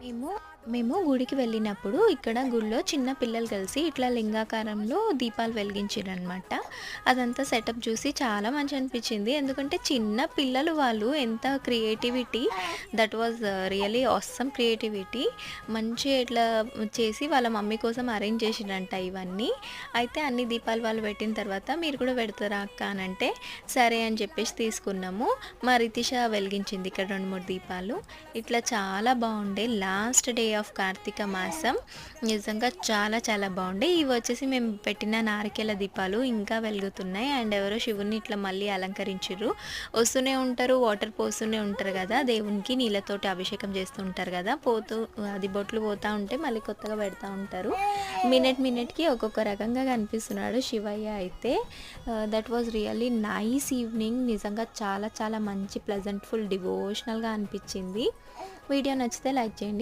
మేము మేము గుడికి వెళ్ళినప్పుడు ఇక్కడ గుడిలో చిన్న పిల్లలు కలిసి ఇట్లా లింగాకారంలో దీపాలు వెలిగించారనమాట. అదంతా సెటప్ చూసి చాలా మంచి అనిపించింది. ఎందుకంటే చిన్న పిల్లలు వాళ్ళు ఎంత creativity, that was really awesome creativity. మంచిగా ఇట్లా చేసి వాళ్ళ మమ్మీ కోసం అరేంజ్ చేసిండ్రంట ఇవన్నీ. అయితే అన్ని దీపాలు వాళ్ళు పెట్టిన తర్వాత మీరు కూడా పెడతారా అక్క అని అంటే సరే అని చెప్పేసి తీసుకున్నాము. మా రితిష వెలిగించింది ఇక్కడ 2, 3 దీపాలు. ఇట్లా చాలా బాగుండే లాస్ట్ డే ఆఫ్ కార్తీక మాసం. నిజంగా చాలా చాలా బాగుండే. ఇవి వచ్చేసి మేము పెట్టిన నారికేల దీపాలు ఇంకా వెలుగుతున్నాయి. అండ్ ఎవరో శివుని ఇట్లా మళ్ళీ అలంకరించిర్రు. వస్తూనే ఉంటారు, వాటర్ పోస్తూనే ఉంటారు కదా, దేవునికి నీళ్ళతోటి అభిషేకం చేస్తూ ఉంటారు కదా, పోతూ అది బొట్లు పోతూ ఉంటే మళ్ళీ కొత్తగా పెడతా ఉంటారు. మినిట్కి ఒక్కొక్క రకంగా కనిపిస్తున్నాడు శివయ్య అయితే. That was really nice evening. నిజంగా చాలా చాలా మంచి ప్లెజెంట్ఫుల్ డివోషనల్గా అనిపించింది. వీడియో నచ్చితే లైక్ చేయండి.